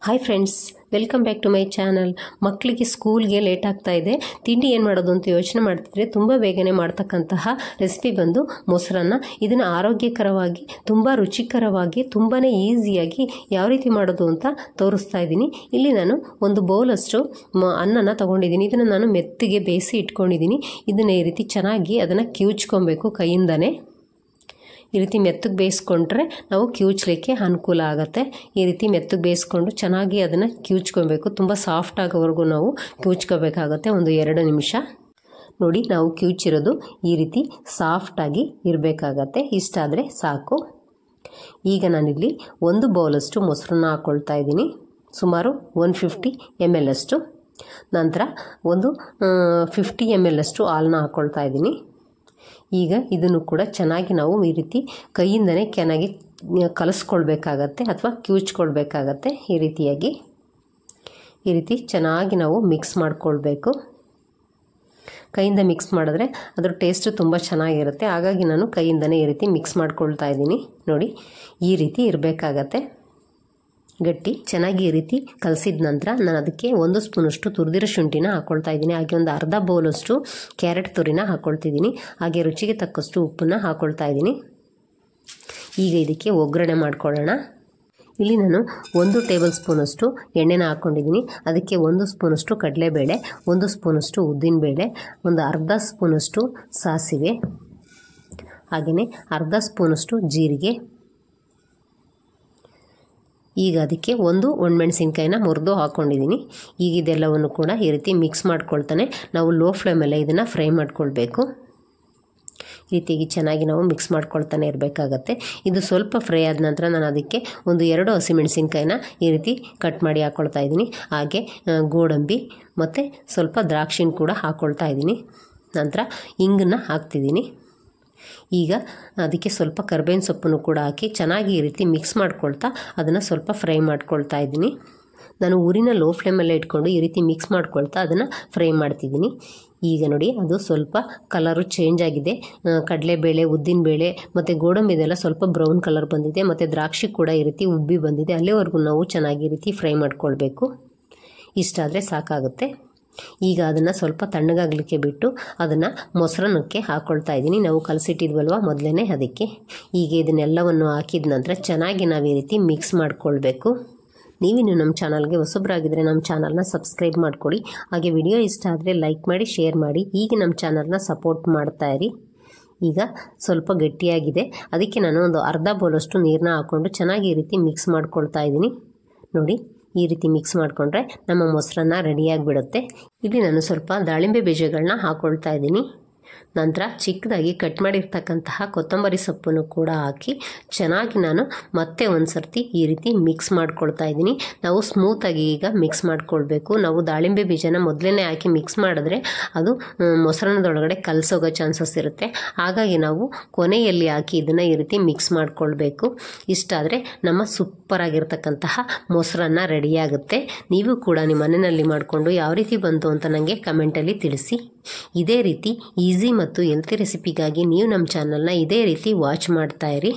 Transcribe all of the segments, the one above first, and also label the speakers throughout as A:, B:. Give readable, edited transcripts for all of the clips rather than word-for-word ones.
A: Hi friends, welcome back to my channel. ಮಕ್ಕಳಿಗೆ ಸ್ಕೂಲ್ಗೆ late ಆಗ್ತಾ ಇದೆ, ತಿಂಡಿ ಏನು ಮಾಡೋದು ಅಂತ ಯೋಚನೆ ಮಾಡ್ತಿದ್ರೆ ತುಂಬ ಬೇಗನೆ ಮಾಡ್ತಕ್ಕಂತಹ ರೆಸಿಪಿ ಬಂದು ಮೊಸರನ್ನ. ಇದನ್ನು ಆರೋಗ್ಯಕರವಾಗಿ, ತುಂಬ ರುಚಿಕರವಾಗಿ, ತುಂಬಾ ಈಸಿಯಾಗಿ ಯಾವ ರೀತಿ ಮಾಡೋದು ಅಂತ ತೋರಿಸ್ತಾ ಇದ್ದೀನಿ. ಇಲ್ಲಿ ನಾನು ಒಂದು ಬೌಲಷ್ಟು ಅನ್ನನ ತೊಗೊಂಡಿದ್ದೀನಿ. ಇದನ್ನು ನಾನು ಮೆತ್ತಗೆ ಬೇಯಿಸಿ ಇಟ್ಕೊಂಡಿದ್ದೀನಿ. ಇದನ್ನು ಈ ರೀತಿ ಚೆನ್ನಾಗಿ ಅದನ್ನು ಕಿವುಚ್ಕೊಬೇಕು ಕೈಯಿಂದನೇ. ಈ ರೀತಿ ಮೆತ್ತಗೆ ಬೇಯಿಸ್ಕೊಂಡ್ರೆ ನಾವು ಕಿವುಚಲಿಕ್ಕೆ ಅನುಕೂಲ ಆಗುತ್ತೆ. ಈ ರೀತಿ ಮೆತ್ತಗೆ ಬೇಯಿಸ್ಕೊಂಡು ಚೆನ್ನಾಗಿ ಅದನ್ನು ಕಿವುಚ್ಕೊಬೇಕು. ತುಂಬ ಸಾಫ್ಟ್ ಆಗೋವರೆಗೂ ನಾವು ಕಿವುಚ್ಕೋಬೇಕಾಗತ್ತೆ, ಒಂದು 2 ನಿಮಿಷ. ನೋಡಿ, ನಾವು ಕಿವುಚಿರೋದು ಈ ರೀತಿ ಸಾಫ್ಟಾಗಿ ಇರಬೇಕಾಗತ್ತೆ. ಇಷ್ಟಾದರೆ ಸಾಕು. ಈಗ ನಾನಿಲ್ಲಿ 1 ಬೌಲಷ್ಟು ಮೊಸರನ್ನ ಹಾಕ್ಕೊಳ್ತಾ ಇದ್ದೀನಿ, ಸುಮಾರು 150 ml ಅಷ್ಟು. ನಂತರ ಒಂದು 50 ml ಅಷ್ಟು ಹಾಲನ್ನ ಹಾಕ್ಕೊಳ್ತಾ ಇದ್ದೀನಿ. ಈಗ ಇದನ್ನು ಕೂಡ ಚೆನ್ನಾಗಿ ನಾವು ಈ ರೀತಿ ಕೈಯಿಂದನೇ ಚೆನ್ನಾಗಿ ಕಲಿಸ್ಕೊಳ್ಬೇಕಾಗತ್ತೆ ಅಥವಾ ಕಿವುಚ್ಕೊಳ್ಬೇಕಾಗತ್ತೆ. ಈ ರೀತಿ ಚೆನ್ನಾಗಿ ನಾವು ಮಿಕ್ಸ್ ಮಾಡಿಕೊಳ್ಬೇಕು. ಕೈಯಿಂದ ಮಿಕ್ಸ್ ಮಾಡಿದ್ರೆ ಅದರ ಟೇಸ್ಟು ತುಂಬ ಚೆನ್ನಾಗಿರುತ್ತೆ. ಹಾಗಾಗಿ ನಾನು ಕೈಯಿಂದನೇ ಈ ರೀತಿ ಮಿಕ್ಸ್ ಮಾಡ್ಕೊಳ್ತಾ ಇದ್ದೀನಿ. ನೋಡಿ, ಈ ರೀತಿ ಇರಬೇಕಾಗತ್ತೆ ಗಟ್ಟಿ. ಚೆನ್ನಾಗಿ ಈ ರೀತಿ ಕಲಸಿದ ನಂತರ ನಾನು ಅದಕ್ಕೆ 1 ಸ್ಪೂನಷ್ಟು ತುರಿದಿರೋ ಶುಂಠಿನ ಹಾಕ್ಕೊಳ್ತಾ ಇದ್ದೀನಿ. ಹಾಗೆ ಒಂದು ಅರ್ಧ ಬೌಲಷ್ಟು ಕ್ಯಾರೆಟ್ ತುರಿನ ಹಾಕ್ಕೊಳ್ತಿದ್ದೀನಿ. ಹಾಗೆ ರುಚಿಗೆ ತಕ್ಕಷ್ಟು ಉಪ್ಪನ್ನು ಹಾಕ್ಕೊಳ್ತಾ ಇದ್ದೀನಿ. ಈಗ ಇದಕ್ಕೆ ಒಗ್ಗರಣೆ ಮಾಡ್ಕೊಳ್ಳೋಣ. ಇಲ್ಲಿ ನಾನು 1 ಟೇಬಲ್ ಸ್ಪೂನಷ್ಟು ಎಣ್ಣೆನ ಹಾಕ್ಕೊಂಡಿದ್ದೀನಿ. ಅದಕ್ಕೆ 1 ಸ್ಪೂನಷ್ಟು ಕಡಲೆಬೇಳೆ, 1 ಸ್ಪೂನಷ್ಟು ಉದ್ದಿನಬೇಳೆ, ಒಂದು ಅರ್ಧ ಸ್ಪೂನಷ್ಟು ಸಾಸಿವೆ, ಹಾಗೆಯೇ ಅರ್ಧ ಸ್ಪೂನಷ್ಟು ಜೀರಿಗೆ. ಈಗ ಅದಕ್ಕೆ 1 ಒಣಮೆಣಸಿನ್ಕಾಯಿನ ಮುರಿದು ಹಾಕ್ಕೊಂಡಿದ್ದೀನಿ. ಈಗ ಇದೆಲ್ಲವನ್ನು ಕೂಡ ಈ ರೀತಿ ಮಿಕ್ಸ್ ಮಾಡ್ಕೊಳ್ತಾನೆ ನಾವು ಲೋ ಫ್ಲೇಮಲ್ಲೇ ಇದನ್ನು ಫ್ರೈ ಮಾಡ್ಕೊಳ್ಬೇಕು. ಈ ರೀತಿಯಾಗಿ ಚೆನ್ನಾಗಿ ನಾವು ಮಿಕ್ಸ್ ಮಾಡ್ಕೊಳ್ತಾನೆ ಇರಬೇಕಾಗತ್ತೆ. ಇದು ಸ್ವಲ್ಪ ಫ್ರೈ ಆದ ನಂತರ ನಾನು ಅದಕ್ಕೆ ಒಂದು 2 ಹಸಿಮೆಣಸಿನ್ಕಾಯಿನ ಈ ರೀತಿ ಕಟ್ ಮಾಡಿ ಹಾಕ್ಕೊಳ್ತಾ ಇದ್ದೀನಿ. ಹಾಗೆ ಗೋಡಂಬಿ ಮತ್ತು ಸ್ವಲ್ಪ ದ್ರಾಕ್ಷಿನ ಕೂಡ ಹಾಕ್ಕೊಳ್ತಾ ಇದ್ದೀನಿ. ನಂತರ ಇಂಗನ್ನು ಹಾಕ್ತಿದ್ದೀನಿ. ಈಗ ಅದಕ್ಕೆ ಸ್ವಲ್ಪ ಕರಿಬೇವಿನ ಸೊಪ್ಪನ್ನು ಕೂಡ ಹಾಕಿ ಚೆನ್ನಾಗಿ ಈ ರೀತಿ ಮಿಕ್ಸ್ ಮಾಡ್ಕೊಳ್ತಾ ಅದನ್ನು ಸ್ವಲ್ಪ ಫ್ರೈ ಮಾಡ್ಕೊಳ್ತಾ ಇದ್ದೀನಿ. ನಾನು ಊರಿನ ಲೋ ಫ್ಲೇಮಲ್ಲೇ ಇಟ್ಕೊಂಡು ಈ ರೀತಿ ಮಿಕ್ಸ್ ಮಾಡ್ಕೊಳ್ತಾ ಅದನ್ನು ಫ್ರೈ ಮಾಡ್ತಿದ್ದೀನಿ. ಈಗ ನೋಡಿ, ಅದು ಸ್ವಲ್ಪ ಕಲರು ಚೇಂಜ್ ಆಗಿದೆ. ಕಡಲೆಬೇಳೆ, ಉದ್ದಿನಬೇಳೆ ಮತ್ತು ಗೋಡಂಬಿದೆಲ್ಲ ಸ್ವಲ್ಪ ಬ್ರೌನ್ ಕಲರ್ ಬಂದಿದೆ ಮತ್ತು ದ್ರಾಕ್ಷಿ ಕೂಡ ಈ ರೀತಿ ಉಬ್ಬಿ ಬಂದಿದೆ. ಅಲ್ಲಿವರೆಗೂ ನಾವು ಚೆನ್ನಾಗಿ ಈ ರೀತಿ ಫ್ರೈ ಮಾಡ್ಕೊಳ್ಬೇಕು. ಇಷ್ಟಾದರೆ ಸಾಕಾಗುತ್ತೆ. ಈಗ ಅದನ್ನು ಸ್ವಲ್ಪ ತಣ್ಣಗಾಗಲಿಕ್ಕೆ ಬಿಟ್ಟು ಅದನ್ನು ಮೊಸರನ್ನಕ್ಕೆ ಹಾಕ್ಕೊಳ್ತಾ ಇದ್ದೀನಿ. ನಾವು ಕಲಸಿಟ್ಟಿದ್ವಲ್ವ ಮೊದಲೇ ಅದಕ್ಕೆ. ಈಗ ಇದನ್ನೆಲ್ಲವನ್ನು ಹಾಕಿದ ನಂತರ ಚೆನ್ನಾಗಿ ನಾವು ಈ ರೀತಿ ಮಿಕ್ಸ್ ಮಾಡಿಕೊಳ್ಬೇಕು. ನೀವಿನ್ನು ನಮ್ಮ ಚಾನಲ್ಗೆ ಹೊಸಬರಾಗಿದ್ದರೆ ನಮ್ಮ ಚಾನಲ್ನ ಸಬ್ಸ್ಕ್ರೈಬ್ ಮಾಡ್ಕೊಳ್ಳಿ. ಹಾಗೆ ವಿಡಿಯೋ ಇಷ್ಟ ಆದರೆ ಲೈಕ್ ಮಾಡಿ, ಶೇರ್ ಮಾಡಿ. ಹೀಗೆ ನಮ್ಮ ಚಾನಲ್ನ ಸಪೋರ್ಟ್ ಮಾಡ್ತಾಯಿರಿ. ಈಗ ಸ್ವಲ್ಪ ಗಟ್ಟಿಯಾಗಿದೆ, ಅದಕ್ಕೆ ನಾನು ಒಂದು ಅರ್ಧ ಬೌಲಷ್ಟು ನೀರನ್ನ ಹಾಕ್ಕೊಂಡು ಚೆನ್ನಾಗಿ ಈ ರೀತಿ ಮಿಕ್ಸ್ ಮಾಡ್ಕೊಳ್ತಾ ಇದ್ದೀನಿ. ನೋಡಿ, ಈ ರೀತಿ ಮಿಕ್ಸ್ ಮಾಡಿಕೊಂಡ್ರೆ ನಮ್ಮ ಮೊಸರನ್ನ ರೆಡಿಯಾಗಿಬಿಡುತ್ತೆ. ಇಲ್ಲಿ ನಾನು ಸ್ವಲ್ಪ ದಾಳಿಂಬೆ ಬೀಜಗಳನ್ನ ಹಾಕ್ಕೊಳ್ತಾ ಇದ್ದೀನಿ. ನಂತರ ಚಿಕ್ಕದಾಗಿ ಕಟ್ ಮಾಡಿರ್ತಕ್ಕಂತಹ ಕೊತ್ತಂಬರಿ ಸೊಪ್ಪನ್ನು ಕೂಡ ಹಾಕಿ ಚೆನ್ನಾಗಿ ನಾನು ಮತ್ತೆ ಒಂದು ಸರ್ತಿ ಈ ರೀತಿ ಮಿಕ್ಸ್ ಮಾಡ್ಕೊಳ್ತಾ ಇದ್ದೀನಿ. ನಾವು ಸ್ಮೂತಾಗಿ ಈಗ ಮಿಕ್ಸ್ ಮಾಡ್ಕೊಳ್ಬೇಕು. ನಾವು ದಾಳಿಂಬೆ ಬೀಜನ ಮೊದಲೇ ಹಾಕಿ ಮಿಕ್ಸ್ ಮಾಡಿದ್ರೆ ಅದು ಮೊಸರನ್ನದೊಳಗಡೆ ಕಲಸೋಗೋ ಚಾನ್ಸಸ್ ಇರುತ್ತೆ. ಹಾಗಾಗಿ ನಾವು ಕೊನೆಯಲ್ಲಿ ಹಾಕಿ ಇದನ್ನು ಈ ರೀತಿ ಮಿಕ್ಸ್ ಮಾಡ್ಕೊಳ್ಬೇಕು. ಇಷ್ಟಾದರೆ ನಮ್ಮ ಸೂಪರಾಗಿರ್ತಕ್ಕಂತಹ ಮೊಸರನ್ನ ರೆಡಿಯಾಗುತ್ತೆ. ನೀವು ಕೂಡ ನಿಮ್ಮ ಮನೆಯಲ್ಲಿ ಮಾಡಿಕೊಂಡು ಯಾವ ರೀತಿ ಬಂತು ಅಂತ ನನಗೆ ಕಮೆಂಟಲ್ಲಿ ತಿಳಿಸಿ. ಇದೇ ರೀತಿ ಈಸಿ ಮತ್ತು ಹೆಲ್ತಿ ರೆಸಿಪಿಗಾಗಿ ನೀವು ನಮ್ಮ ಚಾನಲ್ನ ಇದೇ ರೀತಿ ವಾಚ್ ಮಾಡ್ತಾ ಇರಿ.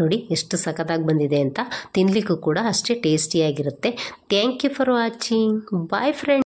A: ನೋಡಿ ಎಷ್ಟು ಸಖತ್ತಾಗಿ ಬಂದಿದೆ ಅಂತ. ತಿನ್ನಲಿಕ್ಕೂ ಕೂಡ ಅಷ್ಟೇ ಟೇಸ್ಟಿಯಾಗಿರುತ್ತೆ. Thank you for watching. Bye friends.